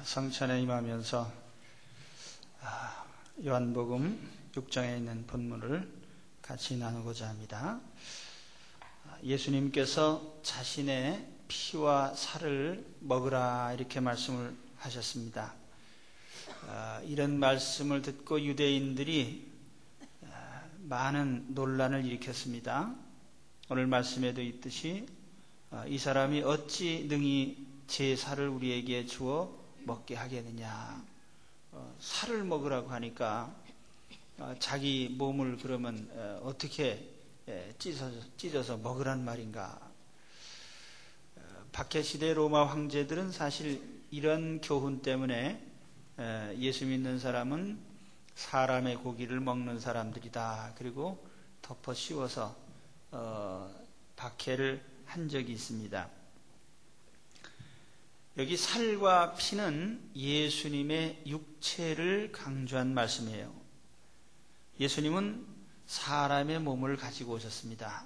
성찬에 임하면서 요한복음 6장에 있는 본문을 같이 나누고자 합니다. 예수님께서 자신의 피와 살을 먹으라 이렇게 말씀을 하셨습니다. 이런 말씀을 듣고 유대인들이 많은 논란을 일으켰습니다. 오늘 말씀에도 있듯이 이 사람이 어찌 능히 제 살을 우리에게 주어 먹게 하겠느냐. 살을 먹으라고 하니까 자기 몸을 그러면 어떻게 찢어서 먹으란 말인가. 박해시대 로마 황제들은 사실 이런 교훈 때문에 예수 믿는 사람은 사람의 고기를 먹는 사람들이다. 그리고 덮어 씌워서 박해를 한 적이 있습니다. 여기 살과 피는 예수님의 육체를 강조한 말씀이에요. 예수님은 사람의 몸을 가지고 오셨습니다.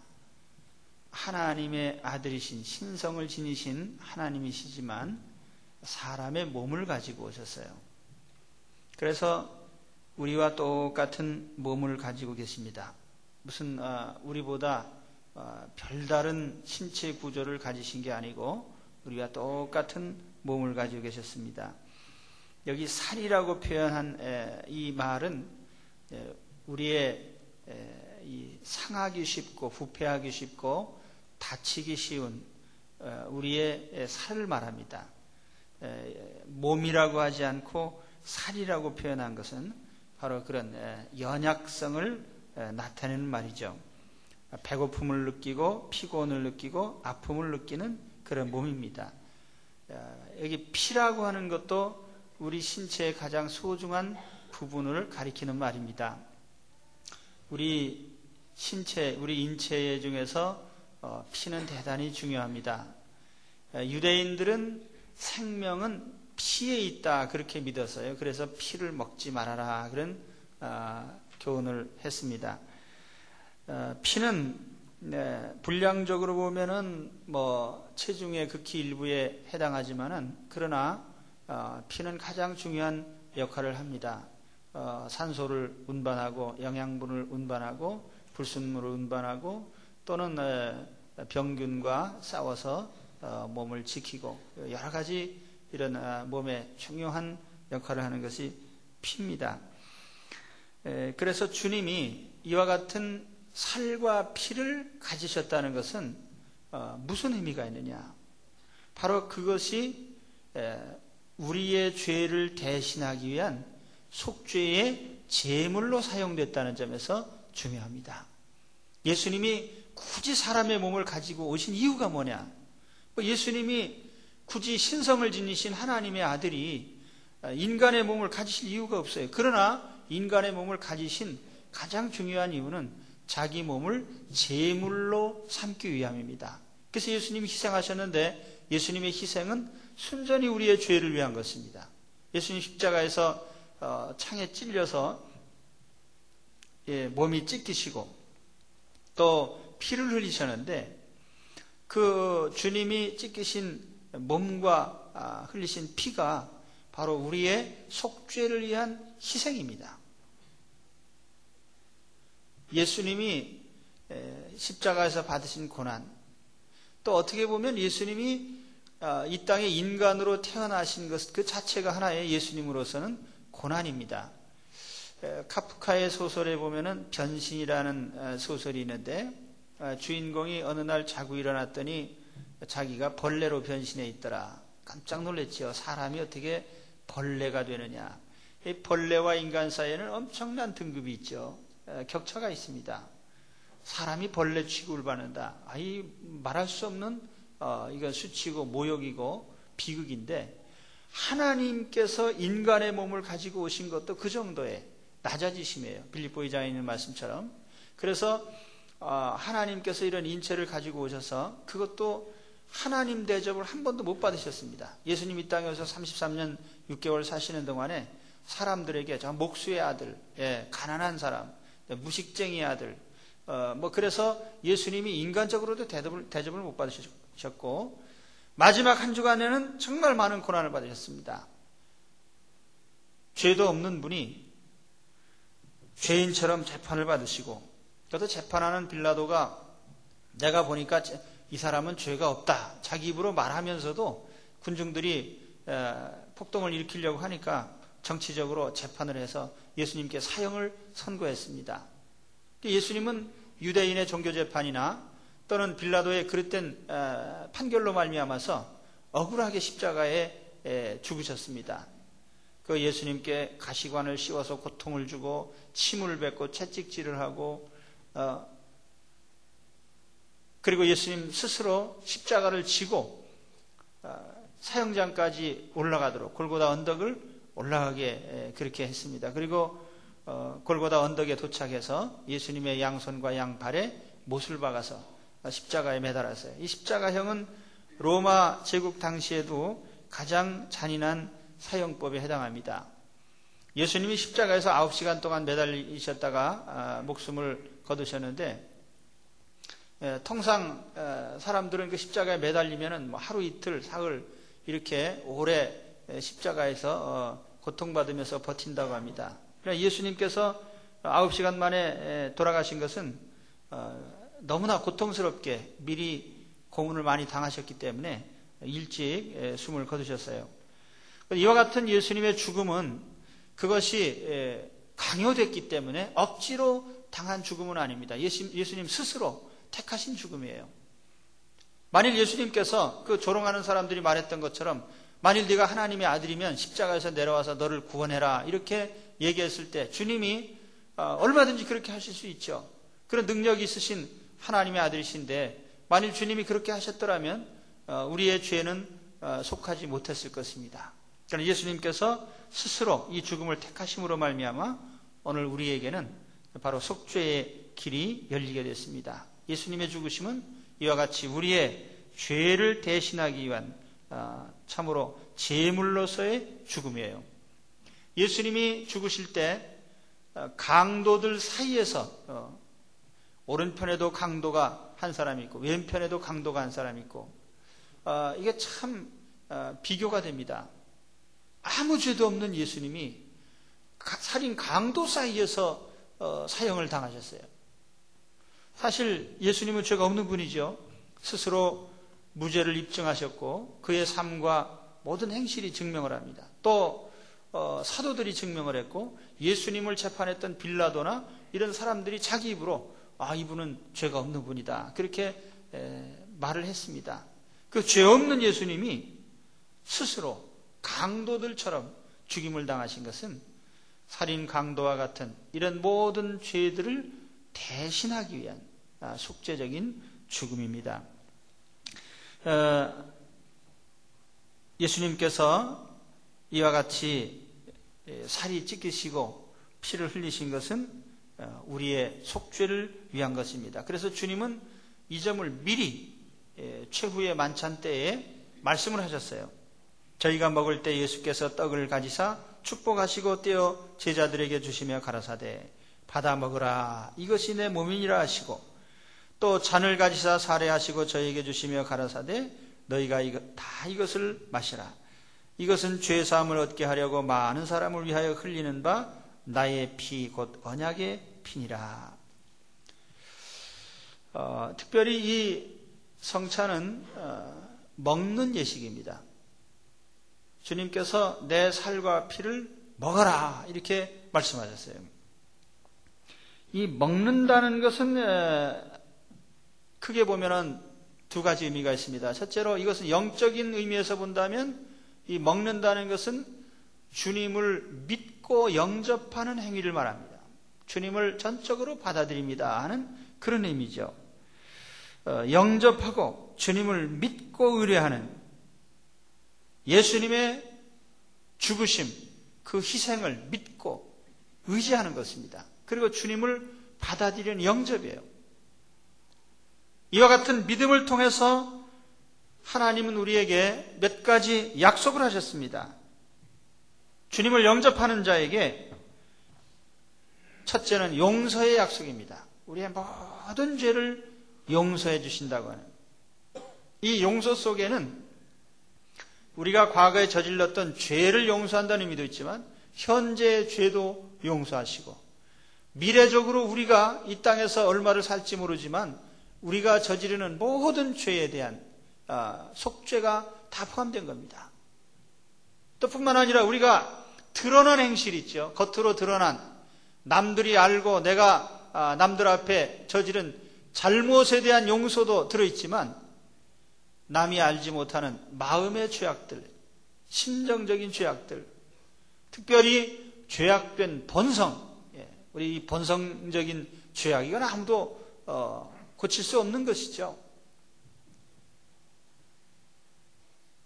하나님의 아들이신 신성을 지니신 하나님이시지만 사람의 몸을 가지고 오셨어요. 그래서 우리와 똑같은 몸을 가지고 계십니다. 무슨 우리보다 별다른 신체 구조를 가지신 게 아니고 우리와 똑같은 몸을 가지고 계셨습니다. 여기 살이라고 표현한 이 말은 우리의 이 상하기 쉽고 부패하기 쉽고 다치기 쉬운 우리의 살을 말합니다. 몸이라고 하지 않고 살이라고 표현한 것은 바로 그런 연약성을 나타내는 말이죠. 배고픔을 느끼고 피곤을 느끼고 아픔을 느끼는 그런 몸입니다. 여기 피라고 하는 것도 우리 신체의 가장 소중한 부분을 가리키는 말입니다. 우리 인체 중에서 피는 대단히 중요합니다. 유대인들은 생명은 피에 있다 그렇게 믿었어요. 그래서 피를 먹지 말아라 그런 교훈을 했습니다. 피는 분량적으로 보면은 체중의 극히 일부에 해당하지만은 그러나 피는 가장 중요한 역할을 합니다. 산소를 운반하고 영양분을 운반하고 불순물을 운반하고 또는 병균과 싸워서 몸을 지키고 여러 가지 이런 몸에 중요한 역할을 하는 것이 피입니다. 그래서 주님이 이와 같은 살과 피를 가지셨다는 것은 무슨 의미가 있느냐? 바로 그것이 우리의 죄를 대신하기 위한 속죄의 제물로 사용됐다는 점에서 중요합니다. 예수님이 굳이 사람의 몸을 가지고 오신 이유가 뭐냐? 예수님이 굳이 신성을 지니신 하나님의 아들이 인간의 몸을 가지실 이유가 없어요. 그러나 인간의 몸을 가지신 가장 중요한 이유는 자기 몸을 제물로 삼기 위함입니다. 그래서 예수님이 희생하셨는데 예수님의 희생은 순전히 우리의 죄를 위한 것입니다. 예수님 십자가에서 창에 찔려서 몸이 찢기시고 또 피를 흘리셨는데 그 주님이 찢기신 몸과 흘리신 피가 바로 우리의 속죄를 위한 희생입니다. 예수님이 십자가에서 받으신 고난, 또 어떻게 보면 예수님이 이 땅에 인간으로 태어나신 것 그 자체가 하나의 예수님으로서는 고난입니다. 카프카의 소설에 보면은 변신이라는 소설이 있는데 주인공이 어느 날 자고 일어났더니 자기가 벌레로 변신해 있더라. 깜짝 놀랐죠. 사람이 어떻게 벌레가 되느냐. 이 벌레와 인간 사이에는 엄청난 등급이 있죠. 격차가 있습니다. 사람이 벌레 취급을 받는다. 이 말할 수 없는 이건 수치고 모욕이고 비극인데 하나님께서 인간의 몸을 가지고 오신 것도 그 정도의 낮아지심이에요. 빌립보 2장에 있는 말씀처럼. 그래서 하나님께서 이런 인체를 가지고 오셔서 그것도 하나님 대접을 한 번도 못 받으셨습니다. 예수님 이 땅에 오셔서 33년 6개월 사시는 동안에 사람들에게 저 목수의 아들, 가난한 사람, 무식쟁이 아들, 그래서 예수님이 인간적으로도 대접을 못 받으셨고 마지막 한 주간에는 정말 많은 고난을 받으셨습니다. 죄도 없는 분이 죄인처럼 재판을 받으시고, 그래서 재판하는 빌라도가 내가 보니까 이 사람은 죄가 없다 자기 입으로 말하면서도 군중들이 폭동을 일으키려고 하니까 정치적으로 재판을 해서 예수님께 사형을 선고했습니다. 예수님은 유대인의 종교재판이나 또는 빌라도의 그릇된 판결로 말미암아서 억울하게 십자가에 죽으셨습니다. 그 예수님께 가시관을 씌워서 고통을 주고 침을 뱉고 채찍질을 하고 그리고 예수님 스스로 십자가를 지고 사형장까지 올라가도록 골고다 언덕을 올라가게 그렇게 했습니다. 그리고 골고다 언덕에 도착해서 예수님의 양손과 양발에 못을 박아서 십자가에 매달았어요. 이 십자가형은 로마 제국 당시에도 가장 잔인한 사형법에 해당합니다. 예수님이 십자가에서 9시간 동안 매달리셨다가 목숨을 거두셨는데, 통상 사람들은 그 십자가에 매달리면은 뭐 하루 이틀 사흘 이렇게 오래 십자가에서 고통받으면서 버틴다고 합니다. 그러나 예수님께서 9시간 만에 돌아가신 것은 너무나 고통스럽게 미리 고문을 많이 당하셨기 때문에 일찍 숨을 거두셨어요. 이와 같은 예수님의 죽음은 그것이 강요됐기 때문에 억지로 당한 죽음은 아닙니다. 예수님 스스로 택하신 죽음이에요. 만일 예수님께서 그 조롱하는 사람들이 말했던 것처럼 만일 네가 하나님의 아들이면 십자가에서 내려와서 너를 구원해라 이렇게 얘기했을 때 주님이 얼마든지 그렇게 하실 수 있죠. 그런 능력이 있으신 하나님의 아들이신데 만일 주님이 그렇게 하셨더라면 우리의 죄는 속하지 못했을 것입니다. 그러나 예수님께서 스스로 이 죽음을 택하심으로 말미암아 오늘 우리에게는 바로 속죄의 길이 열리게 됐습니다. 예수님의 죽으심은 이와 같이 우리의 죄를 대신하기 위한 참으로 제물로서의 죽음이에요. 예수님이 죽으실 때 강도들 사이에서 오른편에도 강도가 한 사람 있고 왼편에도 강도가 한 사람 있고 이게 참 비교가 됩니다. 아무 죄도 없는 예수님이 살인 강도 사이에서 사형을 당하셨어요. 사실 예수님은 죄가 없는 분이죠. 스스로 무죄를 입증하셨고 그의 삶과 모든 행실이 증명을 합니다. 또 사도들이 증명을 했고 예수님을 재판했던 빌라도나 이런 사람들이 자기 입으로 이분은 죄가 없는 분이다 그렇게 말을 했습니다. 그 죄 없는 예수님이 스스로 강도들처럼 죽임을 당하신 것은 살인 강도와 같은 이런 모든 죄들을 대신하기 위한 속죄적인 죽음입니다. 예수님께서 이와 같이 살이 찢기시고 피를 흘리신 것은 우리의 속죄를 위한 것입니다. 그래서 주님은 이 점을 미리 최후의 만찬 때에 말씀을 하셨어요. 저희가 먹을 때 예수께서 떡을 가지사 축복하시고 떼어 제자들에게 주시며 가라사대 받아 먹으라 이것이 내 몸이니라 하시고 또 잔을 가지사 사례하시고 저희에게 주시며 가라사대 너희가 다 이것을 마시라 이것은 죄사함을 얻게 하려고 많은 사람을 위하여 흘리는 바 나의 피 곧 언약의 피니라. 특별히 이 성찬은 먹는 예식입니다. 주님께서 내 살과 피를 먹어라 이렇게 말씀하셨어요. 이 먹는다는 것은 크게 보면은 두 가지 의미가 있습니다. 첫째로 이것은 영적인 의미에서 본다면 이 먹는다는 것은 주님을 믿고 영접하는 행위를 말합니다. 주님을 전적으로 받아들입니다 하는 그런 의미죠. 영접하고 주님을 믿고 의뢰하는 예수님의 죽으심, 그 희생을 믿고 의지하는 것입니다. 그리고 주님을 받아들이는 영접이에요. 이와 같은 믿음을 통해서 하나님은 우리에게 몇 가지 약속을 하셨습니다. 주님을 영접하는 자에게 첫째는 용서의 약속입니다. 우리의 모든 죄를 용서해 주신다고 하는 이 용서 속에는 우리가 과거에 저질렀던 죄를 용서한다는 의미도 있지만 현재의 죄도 용서하시고 미래적으로 우리가 이 땅에서 얼마를 살지 모르지만 우리가 저지르는 모든 죄에 대한 속죄가 다 포함된 겁니다. 또 뿐만 아니라 우리가 드러난 행실이 있죠. 겉으로 드러난 남들이 알고 내가 남들 앞에 저지른 잘못에 대한 용서도 들어있지만 남이 알지 못하는 마음의 죄악들, 심정적인 죄악들, 특별히 죄악된 본성, 우리 이 본성적인 죄악, 이건 아무도 고칠 수 없는 것이죠.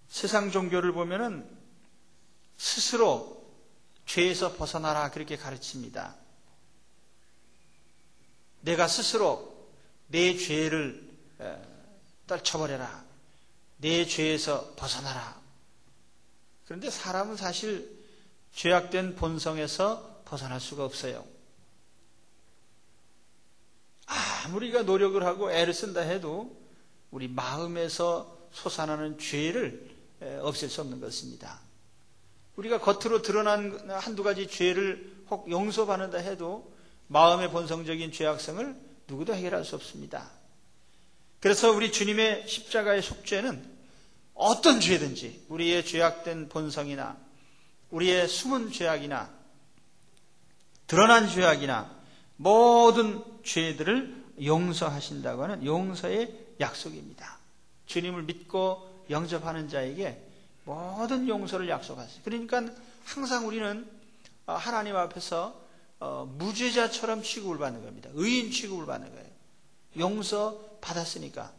세상 종교를 보면은 스스로 죄에서 벗어나라 그렇게 가르칩니다. 내가 스스로 내 죄를 떨쳐버려라. 내 죄에서 벗어나라. 그런데 사람은 사실 죄악된 본성에서 벗어날 수가 없어요. 아무리가 노력을 하고 애를 쓴다 해도 우리 마음에서 솟아나는 죄를 없앨 수 없는 것입니다. 우리가 겉으로 드러난 한두 가지 죄를 혹 용서받는다 해도 마음의 본성적인 죄악성을 누구도 해결할 수 없습니다. 그래서 우리 주님의 십자가의 속죄는 어떤 죄든지 우리의 죄악된 본성이나 우리의 숨은 죄악이나 드러난 죄악이나 모든 죄들을 용서하신다고 하는 용서의 약속입니다. 주님을 믿고 영접하는 자에게 모든 용서를 약속하세요. 그러니까 항상 우리는 하나님 앞에서 무죄자처럼 취급을 받는 겁니다. 의인 취급을 받는 거예요. 용서 받았으니까.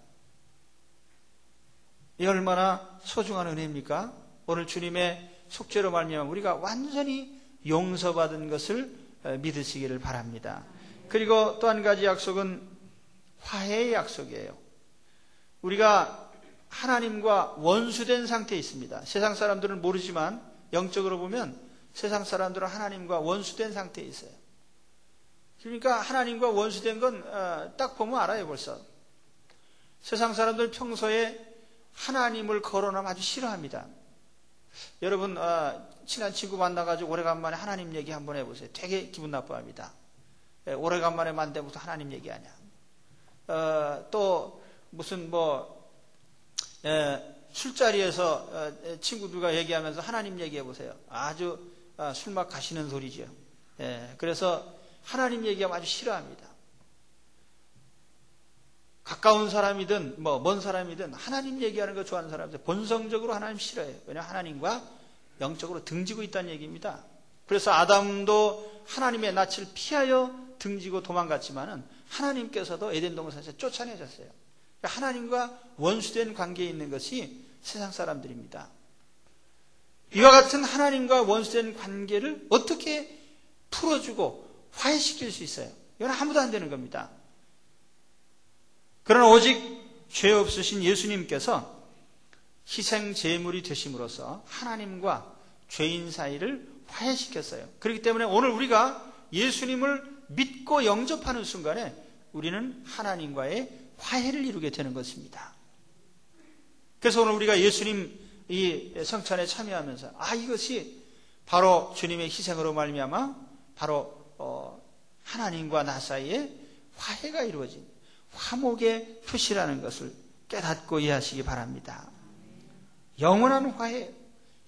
이 얼마나 소중한 은혜입니까? 오늘 주님의 속죄로 말미암아 우리가 완전히 용서받은 것을 믿으시기를 바랍니다. 그리고 또 한 가지 약속은 화해의 약속이에요. 우리가 하나님과 원수된 상태에 있습니다. 세상 사람들은 모르지만 영적으로 보면 세상 사람들은 하나님과 원수된 상태에 있어요. 그러니까 하나님과 원수된 건 딱 보면 알아요 벌써. 세상 사람들은 평소에 하나님을 거론하면 아주 싫어합니다. 여러분 친한 친구 만나가지고 오래간만에 하나님 얘기 한번 해보세요. 되게 기분 나빠합니다. 오래간만에 만나면서 하나님 얘기하냐. 또 무슨 술자리에서 친구들과 얘기하면서 하나님 얘기해보세요. 아주 술맛 가시는 소리죠. 그래서 하나님 얘기하면 아주 싫어합니다. 가까운 사람이든 먼 사람이든 하나님 얘기하는 거 좋아하는 사람들 본성적으로 하나님 싫어해요. 왜냐하면 하나님과 영적으로 등지고 있다는 얘기입니다. 그래서 아담도 하나님의 낯을 피하여 등지고 도망갔지만은 하나님께서도 에덴 동산에서 쫓아내셨어요. 하나님과 원수된 관계에 있는 것이 세상 사람들입니다. 이와 같은 하나님과 원수된 관계를 어떻게 풀어주고 화해시킬 수 있어요? 이건 아무도 안 되는 겁니다. 그러나 오직 죄 없으신 예수님께서 희생 제물이 되심으로써 하나님과 죄인 사이를 화해시켰어요. 그렇기 때문에 오늘 우리가 예수님을 믿고 영접하는 순간에 우리는 하나님과의 화해를 이루게 되는 것입니다. 그래서 오늘 우리가 예수님 이 성찬에 참여하면서 이것이 바로 주님의 희생으로 말미암아 바로 하나님과 나 사이에 화해가 이루어진 화목의 표시라는 것을 깨닫고 이해하시기 바랍니다. 영원한 화해,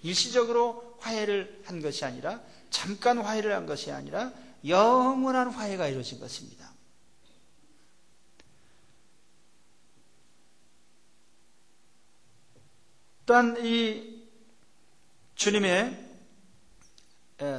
일시적으로 화해를 한 것이 아니라 잠깐 화해를 한 것이 아니라 영원한 화해가 이루어진 것입니다. 또한 이 주님의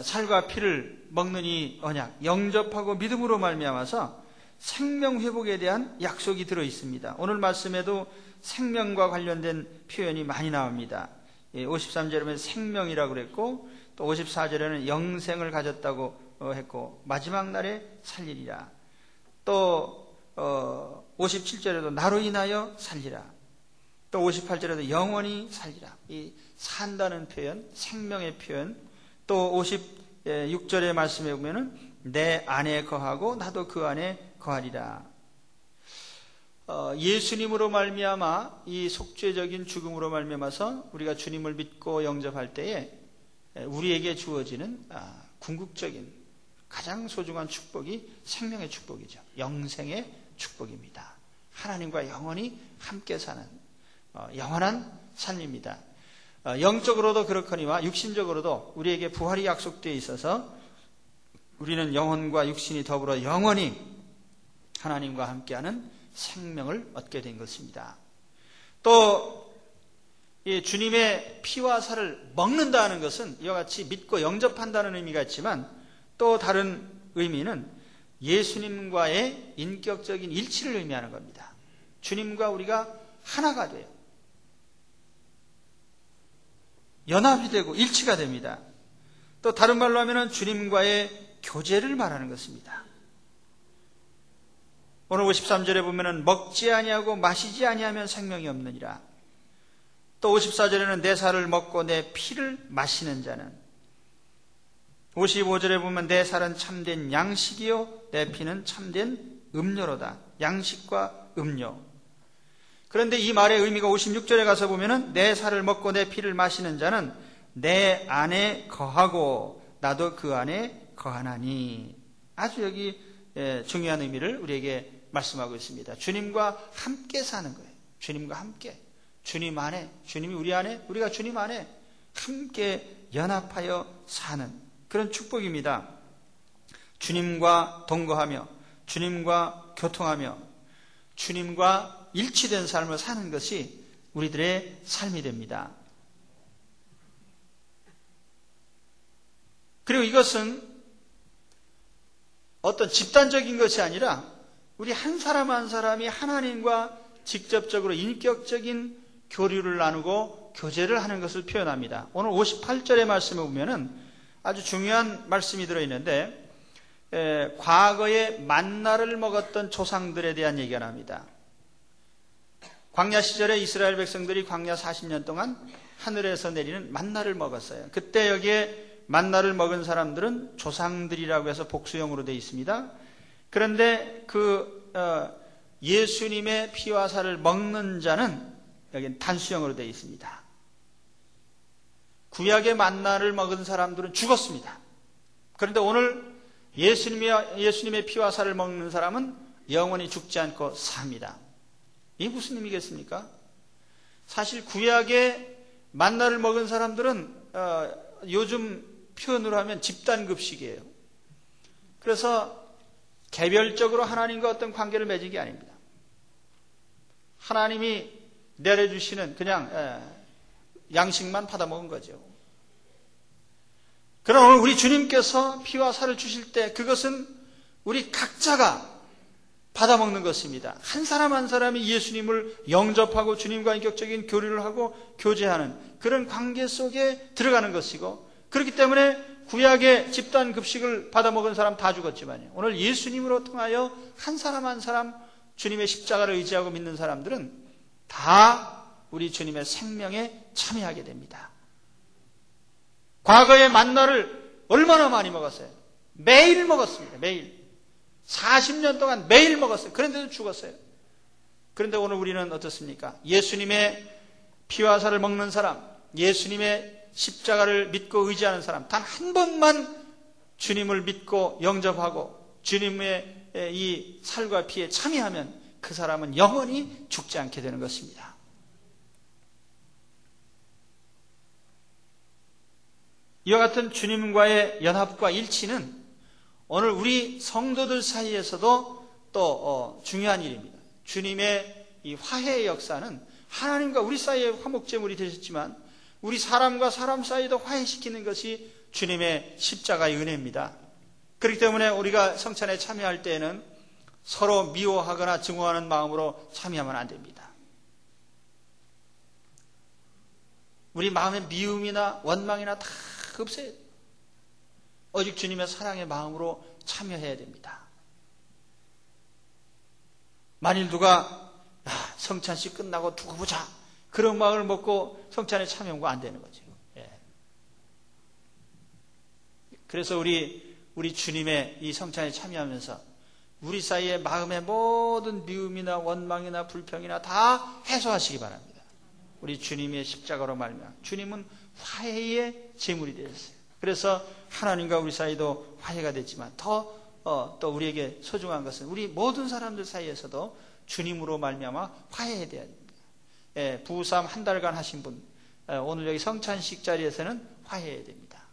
살과 피를 먹는 이 언약, 영접하고 믿음으로 말미암아서 생명 회복에 대한 약속이 들어 있습니다. 오늘 말씀에도 생명과 관련된 표현이 많이 나옵니다. 53절에는 생명이라고 그랬고 또 54절에는 영생을 가졌다고 했고 마지막 날에 살리리라. 또 57절에도 나로 인하여 살리라. 또 58절에도 영원히 살리라. 이 산다는 표현, 생명의 표현. 또 56절의 말씀에 보면은 내 안에 거하고 나도 그 안에 거하리라. 예수님으로 말미암아 이 속죄적인 죽음으로 말미암아서 우리가 주님을 믿고 영접할 때에 우리에게 주어지는 궁극적인 가장 소중한 축복이 생명의 축복이죠. 영생의 축복입니다. 하나님과 영원히 함께 사는 영원한 삶입니다. 영적으로도 그렇거니와 육신적으로도 우리에게 부활이 약속되어 있어서 우리는 영혼과 육신이 더불어 영원히 하나님과 함께하는 생명을 얻게 된 것입니다. 또 주님의 피와 살을 먹는다는 것은 이와 같이 믿고 영접한다는 의미가 있지만 또 다른 의미는 예수님과의 인격적인 일치를 의미하는 겁니다. 주님과 우리가 하나가 돼요. 연합이 되고 일치가 됩니다. 또 다른 말로 하면 주님과의 교제를 말하는 것입니다. 오늘 53절에 보면 먹지 아니하고 마시지 아니하면 생명이 없느니라. 또 54절에는 내 살을 먹고 내 피를 마시는 자는, 55절에 보면 내 살은 참된 양식이요 내 피는 참된 음료로다. 양식과 음료. 그런데 이 말의 의미가 56절에 가서 보면은 내 살을 먹고 내 피를 마시는 자는 내 안에 거하고 나도 그 안에 거하나니. 아주 여기 중요한 의미를 우리에게 말씀하고 있습니다. 주님과 함께 사는 거예요. 주님과 함께. 주님 안에, 주님이 우리 안에, 우리가 주님 안에 함께 연합하여 사는 그런 축복입니다. 주님과 동거하며 주님과 교통하며 주님과 일치된 삶을 사는 것이 우리들의 삶이 됩니다. 그리고 이것은 어떤 집단적인 것이 아니라 우리 한 사람 한 사람이 하나님과 직접적으로 인격적인 교류를 나누고 교제를 하는 것을 표현합니다. 오늘 58절의 말씀에 보면은 아주 중요한 말씀이 들어있는데 과거에 만나를 먹었던 조상들에 대한 얘기가 납니다. 광야 시절에 이스라엘 백성들이 광야 40년 동안 하늘에서 내리는 만나를 먹었어요. 그때 여기에 만나를 먹은 사람들은 조상들이라고 해서 복수형으로 되어 있습니다. 그런데 예수님의 피와 살을 먹는 자는 여기는 단수형으로 되어 있습니다. 구약의 만나를 먹은 사람들은 죽었습니다. 그런데 오늘 예수님의 피와 살을 먹는 사람은 영원히 죽지 않고 삽니다. 이게 무슨 의미겠습니까? 사실 구약의 만나를 먹은 사람들은 요즘 표현으로 하면 집단급식이에요. 그래서 개별적으로 하나님과 어떤 관계를 맺은 게 아닙니다. 하나님이 내려주시는 그냥 양식만 받아먹은 거죠. 그러나 오늘 우리 주님께서 피와 살을 주실 때 그것은 우리 각자가 받아먹는 것입니다. 한 사람 한 사람이 예수님을 영접하고 주님과 인격적인 교류를 하고 교제하는 그런 관계 속에 들어가는 것이고, 그렇기 때문에 구약의 집단 급식을 받아먹은 사람 다 죽었지만요, 오늘 예수님으로 통하여 한 사람 한 사람 주님의 십자가를 의지하고 믿는 사람들은 다 우리 주님의 생명에 참여하게 됩니다. 과거의 만나를 얼마나 많이 먹었어요? 매일 먹었습니다. 매일. 40년 동안 매일 먹었어요. 그런데도 죽었어요. 그런데 오늘 우리는 어떻습니까? 예수님의 피와 살을 먹는 사람, 예수님의 십자가를 믿고 의지하는 사람, 단 한 번만 주님을 믿고 영접하고 주님의 이 살과 피에 참여하면 그 사람은 영원히 죽지 않게 되는 것입니다. 이와 같은 주님과의 연합과 일치는 오늘 우리 성도들 사이에서도 또 중요한 일입니다. 주님의 이 화해의 역사는 하나님과 우리 사이의 화목제물이 되셨지만 우리 사람과 사람 사이도 화해시키는 것이 주님의 십자가의 은혜입니다. 그렇기 때문에 우리가 성찬에 참여할 때에는 서로 미워하거나 증오하는 마음으로 참여하면 안 됩니다. 우리 마음에 미움이나 원망이나 다 없어야 돼요. 오직 주님의 사랑의 마음으로 참여해야 됩니다. 만일 누가 성찬식 끝나고 두고 보자 그런 마음을 먹고 성찬에 참여하면 안 되는 거죠. 예. 그래서 우리 주님의 이 성찬에 참여하면서 우리 사이의 마음의 모든 미움이나 원망이나 불평이나 다 해소하시기 바랍니다. 우리 주님의 십자가로 말미암아 주님은 화해의 제물이 되었어요. 그래서 하나님과 우리 사이도 화해가 됐지만 또 우리에게 소중한 것은 우리 모든 사람들 사이에서도 주님으로 말미암아 화해해야 됩니다. 부부싸움 한 달간 하신 분, 오늘 여기 성찬식 자리에서는 화해해야 됩니다.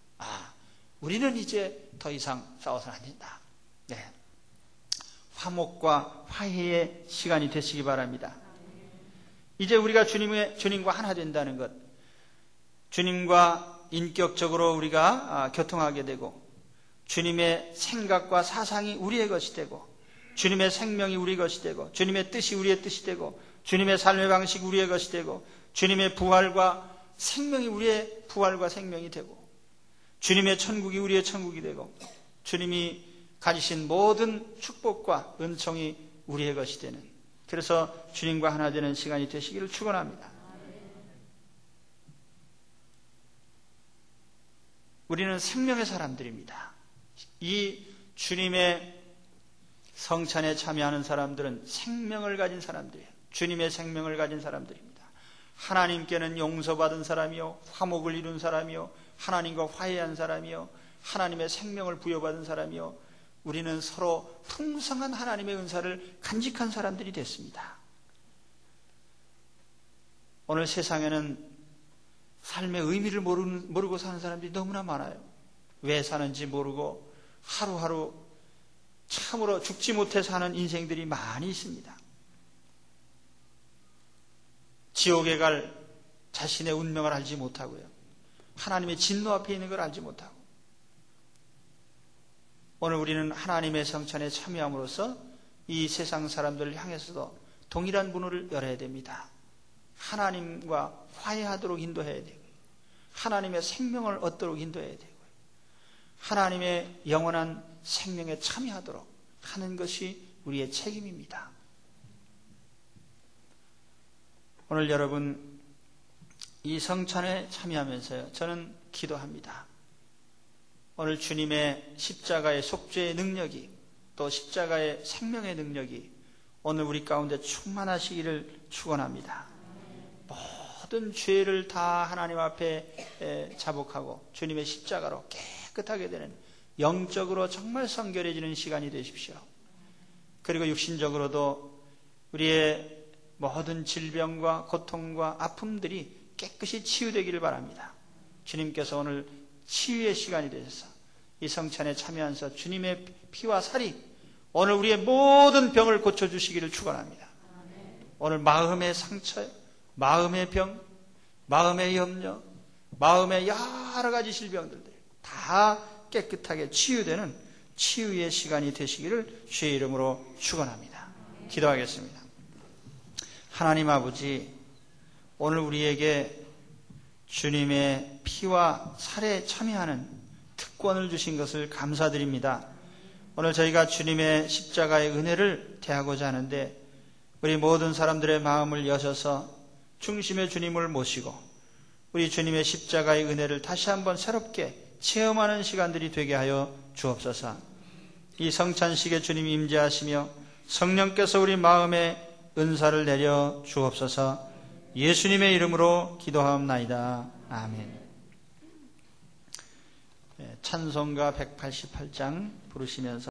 우리는 이제 더 이상 싸워서는 안 된다. 화목과 화해의 시간이 되시기 바랍니다. 이제 우리가 주님과 하나 된다는 것, 주님과 인격적으로 우리가 교통하게 되고, 주님의 생각과 사상이 우리의 것이 되고, 주님의 생명이 우리의 것이 되고, 주님의 뜻이 우리의 뜻이 되고, 주님의 삶의 방식이 우리의 것이 되고, 주님의 부활과 생명이 우리의 부활과 생명이 되고, 주님의 천국이 우리의 천국이 되고, 주님이 가지신 모든 축복과 은총이 우리의 것이 되는, 그래서 주님과 하나 되는 시간이 되시기를 축원합니다. 우리는 생명의 사람들입니다. 이 주님의 성찬에 참여하는 사람들은 생명을 가진 사람들이에요. 주님의 생명을 가진 사람들입니다. 하나님께는 용서받은 사람이요, 화목을 이룬 사람이요, 하나님과 화해한 사람이요, 하나님의 생명을 부여받은 사람이요, 우리는 서로 풍성한 하나님의 은사를 간직한 사람들이 됐습니다. 오늘 세상에는 삶의 의미를 모르고 사는 사람들이 너무나 많아요. 왜 사는지 모르고 하루하루 참으로 죽지 못해 사는 인생들이 많이 있습니다. 지옥에 갈 자신의 운명을 알지 못하고요, 하나님의 진노 앞에 있는 걸 알지 못하고, 오늘 우리는 하나님의 성찬에 참여함으로써 이 세상 사람들을 향해서도 동일한 문을 열어야 됩니다. 하나님과 화해하도록 인도해야 되고, 하나님의 생명을 얻도록 인도해야 되고, 하나님의 영원한 생명에 참여하도록 하는 것이 우리의 책임입니다. 오늘 여러분, 이 성찬에 참여하면서요, 저는 기도합니다. 오늘 주님의 십자가의 속죄의 능력이, 또 십자가의 생명의 능력이 오늘 우리 가운데 충만하시기를 축원합니다. 모든 죄를 다 하나님 앞에 자복하고 주님의 십자가로 깨끗하게 되는, 영적으로 정말 성결해지는 시간이 되십시오. 그리고 육신적으로도 우리의 모든 질병과 고통과 아픔들이 깨끗이 치유되기를 바랍니다. 주님께서 오늘 치유의 시간이 되셔서 이 성찬에 참여하면서 주님의 피와 살이 오늘 우리의 모든 병을 고쳐주시기를 축원합니다. 오늘 마음의 상처, 마음의 병, 마음의 염려, 마음의 여러 가지 질병들 다 깨끗하게 치유되는 치유의 시간이 되시기를 주의 이름으로 축원합니다. 기도하겠습니다. 하나님 아버지, 오늘 우리에게 주님의 피와 살에 참여하는 특권을 주신 것을 감사드립니다. 오늘 저희가 주님의 십자가의 은혜를 대하고자 하는데, 우리 모든 사람들의 마음을 여셔서 중심의 주님을 모시고 우리 주님의 십자가의 은혜를 다시 한번 새롭게 체험하는 시간들이 되게 하여 주옵소서. 이 성찬식에 주님이 임재하시며 성령께서 우리 마음에 은사를 내려 주옵소서. 예수님의 이름으로 기도하옵나이다. 아멘. 찬송가 188장 부르시면서